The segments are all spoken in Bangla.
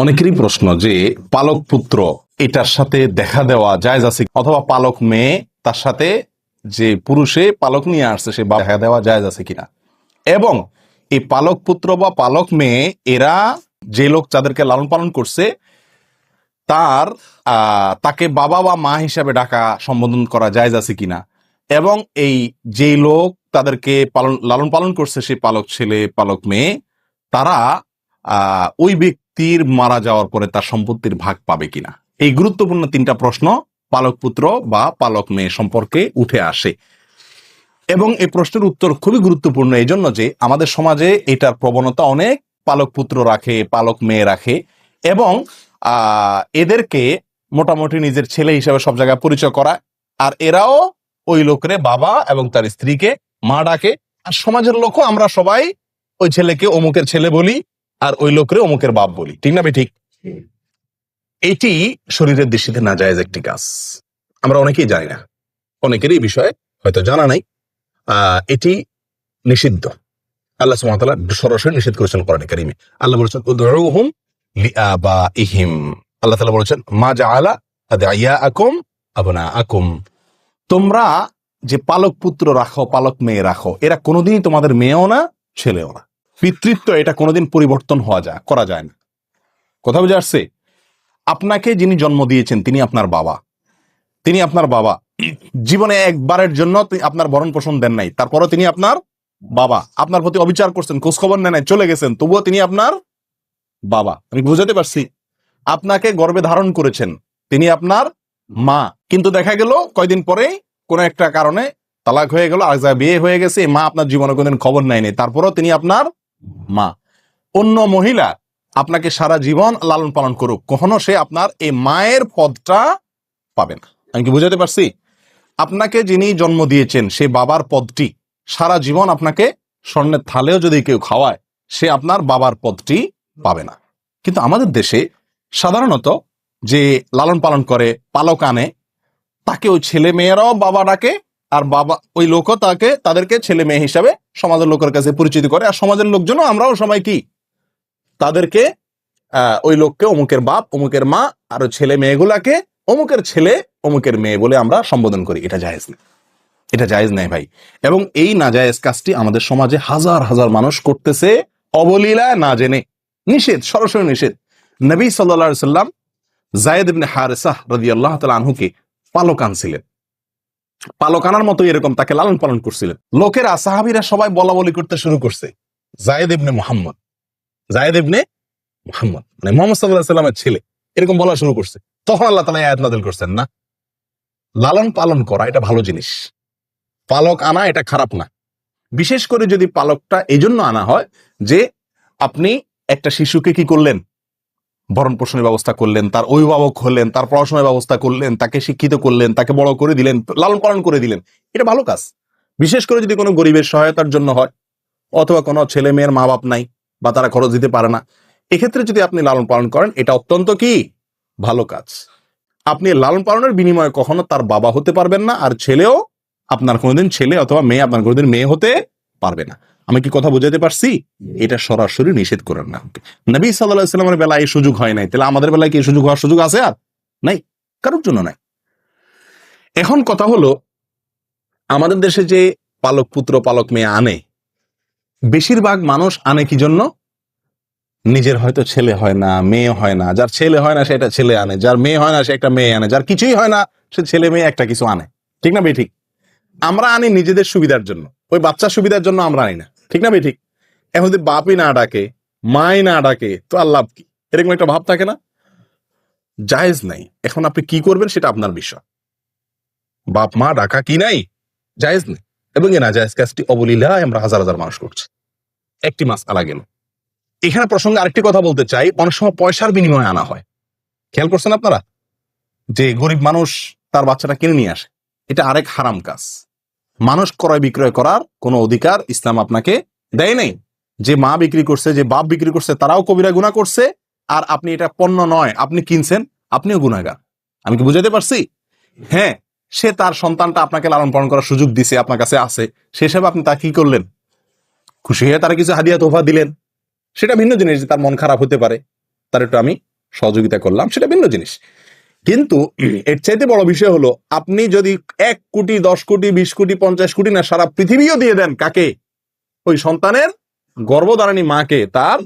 অনেকেরই প্রশ্ন যে পালক পুত্র এটার সাথে দেখা দেওয়া জায়েজ আছে, অথবা পালক মেয়ে তার সাথে যে পুরুষে পালক নিয়ে আসছে সে দেখা দেওয়া জায়েজ আছে কিনা, এবং এই পালক পুত্র বা পালক মেয়ে এরা যে লোক যাদেরকে লালন পালন করছে তাকে বাবা বা মা হিসাবে ডাকা সম্বোধন করা জায়েজ আছে কিনা, এবং এই যে লোক তাদেরকে লালন পালন করছে সে পালক ছেলে পালক মেয়ে তারা ওই ব্যক্তির মারা যাওয়ার পরে তার সম্পত্তির ভাগ পাবে কিনা, এই গুরুত্বপূর্ণ তিনটা প্রশ্ন পালক পুত্র বা পালক মেয়ে সম্পর্কে উঠে আসে। এবং এই প্রশ্নের উত্তর খুবই গুরুত্বপূর্ণ এই জন্য যে আমাদের সমাজে এটার প্রবণতা অনেক, পালক পুত্র রাখে পালক মেয়ে রাখে, এবং এদেরকে মোটামুটি নিজের ছেলে হিসেবে সব জায়গায় পরিচয় করা, আর এরাও ওই লোকের বাবা এবং তার স্ত্রীকে মা ডাকে, আর সমাজের লোকও আমরা সবাই ওই ছেলেকে অমুকের ছেলে বলি আর ওই লোকের অমুকের বাপ বলি, ঠিক না ঠিক? এটি শরীরের দৃষ্টিতে নাজায়েজ একটি কাজ, আমরা অনেকেই জানি না, অনেকেরই এই বিষয়ে হয়তো জানা নাই। এটি নিষিদ্ধ, আল্লাহ সুবহানাহু ওয়া তাআলা সরাসরি নিষেধ করেছেন কোরআনে কারীমে। আল্লাহ বলেছেন উদউহুম লিআবাইহিম, আল্লাহ তাআলা বলেছেন মা জাআলা আদইয়াআকুম আবনাআকুম, তোমরা যে পালক পুত্র রাখো পালক মেয়ে রাখো এরা কোনোদিনই তোমাদের মেয়েও না ছেলেও না। পিতৃত্ব এটা কোনোদিন পরিবর্তন করা যায় না। কথা বুঝে আসছে? আপনাকে যিনি জন্ম দিয়েছেন তিনি আপনার বাবা, জীবনে একবারের জন্য আপনার ভরণ পোষণ দেন নাই, তারপরও তিনি আপনার বাবা, আপনার প্রতি অবিচার করছেন, খোঁজ খবর নেন নাই, চলে গেছেন, তবুও তিনি আপনার বাবা। আমি বুঝাতে পারছি? আপনাকে গর্ভে ধারণ করেছেন, তিনি আপনার মা, কিন্তু দেখা গেল কয়দিন পরে কোন একটা কারণে তালাক হয়ে গেল, আর বিয়ে হয়ে গেছে, মা আপনার জীবনে কোনদিন খবর নেয়নি, তারপরও তিনি আপনার মা। অন্য মহিলা আপনাকে সারা জীবন লালন পালন করুক, কখনো সে আপনার এই মায়ের পদটা পাবে না। আমি কি বুঝাতে পারছি? আপনাকে যিনি জন্ম দিয়েছেন সে বাবার পদটি সারা জীবন আপনাকে স্বর্ণের থালেও যদি কেউ খাওয়ায় সে আপনার বাবার পদটি পাবে না। কিন্তু আমাদের দেশে সাধারণত যে লালন পালন করে পালক আনে তাকে ওই ছেলে মেয়েরাও বাবা ডাকে, আর বাবা ওই লোকও তাদেরকে ছেলে মেয়ে হিসাবে সমাজের লোকের কাছে পরিচিত করে, আর সমাজের লোকজনও আমরাও সবাই কি তাদেরকে ওই লোককে অমুকের বাপ অমুকের মা, আর ছেলে মেয়েগুলাকে অমুকের ছেলে অমুকের মেয়ে বলে আমরা সম্বোধন করি। এটা জায়েজ না, এটা জায়েজ নাই ভাই। এবং এই নাজায়েজ কাজটি আমাদের সমাজে হাজার হাজার মানুষ করতেছে অবলীলায়, না জেনে। নিষেধ, সরাসরি নিষেধ। নবী সাল্লাল্লাহু আলাইহি সাল্লাম যায়েদ ইবনে হারেসাহ রাদিয়াল্লাহু তাআলা আনহুকে পালক আনছিলেন, পালক আনার মতো এরকম তাকে লালন পালন করছিলেন। লোকেরা সাহাবীরা সবাই বলা বলি করতে শুরু করছে যায়েদ ইবনে মুহাম্মদ, যায়েদ ইবনে মুহাম্মদ মানে মুহাম্মদ সাল্লাল্লাহু আলাইহি সাল্লামের ছেলে, এরকম বলা শুরু করছে। তখন আল্লাহ তাআলা আয়াত নাযিল করছেন, না, লালন পালন করা এটা ভালো জিনিস, পালক আনা এটা খারাপ না। বিশেষ করে যদি পালকটা এই জন্য আনা হয় যে আপনি একটা শিশুকে কি করলেন, ভরণ পোষণের ব্যবস্থা করলেন, তার অভিভাবক হলেন, তার পড়াশোনার ব্যবস্থা করলেন, তাকে শিক্ষিত করলেন, তাকে বড় করে দিলেন, লালন পালন করে দিলেন, এটা ভালো কাজ। বিশেষ করে যদি কোনো গরিবের সহায়তার জন্য হয়, অথবা কোনো ছেলে মেয়ের মা বাপ নাই বা তারা খরচ দিতে পারে না, এক্ষেত্রে যদি আপনি লালন পালন করেন এটা অত্যন্ত কি ভালো কাজ। আপনি লালন পালনের বিনিময়ে কখনো তার বাবা হতে পারবেন না, আর ছেলেও আপনার কোনোদিন ছেলে অথবা মেয়ে আপনার কোনোদিন মেয়ে হতে পারবে না। আমি কি কথা বুঝাতে পারছি? এটা সরাসরি নিষেধ করেন না। নবী সাল্লাল্লাহু আলাইহি সাল্লামের বেলায় এই সুযোগ হয় নাই, তাহলে আমাদের বেলায় কি এই সুযোগ হওয়ার সুযোগ আছে? আর নাই, কারোর জন্য নাই। এখন কথা হলো, আমাদের দেশে যে পালক পুত্র পালক মেয়ে আনে, বেশিরভাগ মানুষ আনে কি জন্য? নিজের হয়তো ছেলে হয় না, মেয়ে হয় না, যার ছেলে হয় না সে একটা ছেলে আনে, যার মেয়ে হয় না সে একটা মেয়ে আনে, যার কিছুই হয় না সে ছেলে মেয়ে একটা কিছু আনে, ঠিক না ঠিক? আমরা আনি নিজেদের সুবিধার জন্য, ওই বাচ্চার সুবিধার জন্য আমরা আনি না, ঠিক না ঠিক? এখন যদি বাপই না ডাকে মাই না ডাকে তো আর লাভ কি? এরকম একটা ভাব থাকে না? জায়েজ নাই। এখন আপনি কি করবেন সেটা আপনার বিষয়। বাপ মা ডাকা কি নাই, জায়েজ নেই। এবং এই নাজায়েজ কাজটি অবলীলায় আমরা হাজার হাজার মানুষ করছি। একটি মাসআলা গেল। এখানে প্রসঙ্গে আরেকটি কথা বলতে চাই, অনেক সময় পয়সার বিনিময়ে আনা হয়। খেয়াল করছেন আপনারা যে গরিব মানুষ তার বাচ্চাটা কিনে নিয়ে আসে, এটা আরেক হারাম কাজ। মানুষ ক্রয় বিক্রয় করার কোনো অধিকার ইসলাম আপনাকে দেয় নাই। যে মা বিক্রি করছে, যে বাপ বিক্রি করছে, তারাও কবিরা গুনাহ করছে, আর আপনি এটা পণ্য নয়, আপনি কিনছেন, আপনিও গুনাহগার। আমি কি বুঝাতে পারছি? হ্যাঁ, সে তার সন্তানটা আপনাকে লালন পালন করার সুযোগ দিছে, আপনার কাছে আছে, সে হিসাবে আপনি তা কি করলেন? খুশি হয়ে তারা কিছু হাদিয়া তোফা দিলেন, সেটা ভিন্ন জিনিস, যে তার মন খারাপ হতে পারে, তার একটু আমি সহযোগিতা করলাম, সেটা ভিন্ন জিনিস। কিন্তু এর চাইতে বড় বিষয় হলো, আপনি যদি 1 কোটি 10 কোটি 20 কোটি 50 কোটি না সারা পৃথিবীও দিয়ে দেন, কাকে? ওই সন্তানের গর্ভধারিণী মাকে, তার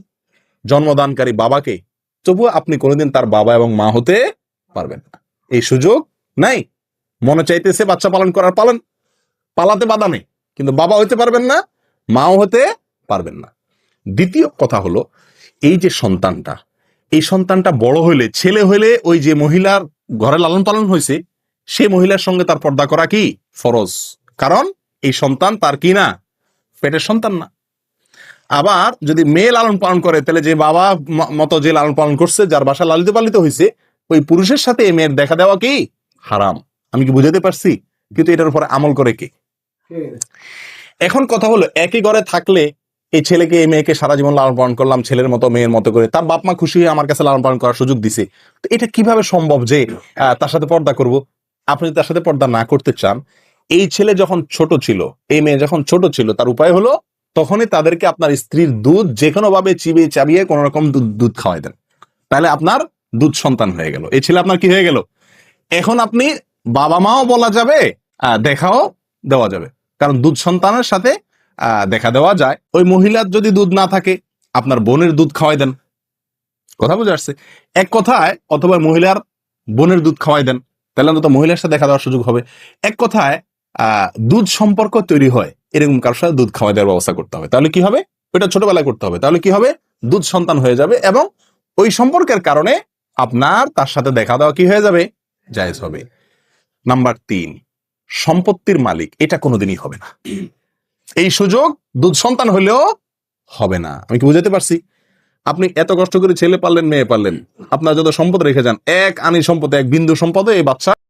জন্মদানকারী বাবাকে, তবুও আপনি কোনোদিন তার বাবা এবং মা হতে পারবেন না। এই সুযোগ নাই। মনে চাইতেছে বাচ্চা পালন করার, পালাতে বাধা নেই, কিন্তু বাবা হতে পারবেন না, মাও হতে পারবেন না। দ্বিতীয় কথা হলো, এই যে সন্তানটা, এই সন্তানটা বড় হইলে, ছেলে হইলে, ওই যে মহিলার ঘরে লালন পালন হয়েছে, সে মহিলার সঙ্গে তার পর্দা করা কি ফরজ, কারণ এই সন্তান তার কি না, পেটের সন্তান না। আবার যদি মেয়ে লালন পালন করে, তাহলে যে বাবা মতো যে লালন পালন করছে, যার বাসা লালিত পালিত হয়েছে, ওই পুরুষের সাথে এই মেয়ের দেখা দেওয়া কি হারাম। আমি কি বুঝাতে পারছি? কিন্তু এটার উপরে আমল করে কে? এখন কথা হলো, একই ঘরে থাকলে এই ছেলেকে এই মেয়েকে সারা জীবন লালন পালন করলাম, ছেলের মতো মেয়ের মতো করে, তার বাপ মা খুশি হয়ে আমার কাছে লালন পালন করার সুযোগ দিছে, তো এটা কিভাবে সম্ভব যে তার সাথে পর্দা করব? আপনি তার সাথে পর্দা না করতে চান, এই ছেলে যখন ছোট ছিল, এই মেয়ে যখন ছোট ছিল, তার উপায় হলো তখনই তাদেরকে আপনার স্ত্রীর দুধ যে কোনো ভাবে চিবিয়ে চাবিয়ে কোন রকম দুধ খাওয়াই দেন, তাহলে আপনার দুধ সন্তান হয়ে গেল। এই ছেলে আপনার কি হয়ে গেল? এখন আপনি বাবা মাও বলা যাবে, দেখাও দেওয়া যাবে, কারণ দুধ সন্তানের সাথে দেখা দেওয়া যায়। ওই মহিলার যদি দুধ না থাকে, আপনার বোনের দুধ খাওয়াই দেন। কথা বুঝে আসছে? এক কথায়, অথবা মহিলার বোনের দুধ খাওয়াই দেন, তাহলে অন্তত মহিলার সাথে দেখা দেওয়ার সুযোগ হবে। এক কথায় দুধ সম্পর্ক তৈরি হয়, এরকম কারোর সাথে দুধ খাওয়াই দেওয়ার ব্যবস্থা করতে হবে। তাহলে কি হবে? ওইটা ছোটবেলায় করতে হবে। তাহলে কি হবে? দুধ সন্তান হয়ে যাবে, এবং ওই সম্পর্কের কারণে আপনার তার সাথে দেখা দেওয়া কি হয়ে যাবে? জায়েজ হবে। নাম্বার 3, সম্পত্তির মালিক এটা কোনোদিনই হবে না। এই সুযোগ দুধ সন্তান হলেও হবে না। আমি কি বুঝাতে পারছি? আপনি এত কষ্ট করে ছেলে পারলেন, মেয়ে পারলেন, আপনার যত সম্পদ রেখে যান, এক আনি সম্পদে, এক বিন্দু সম্পদে এই বাচ্চা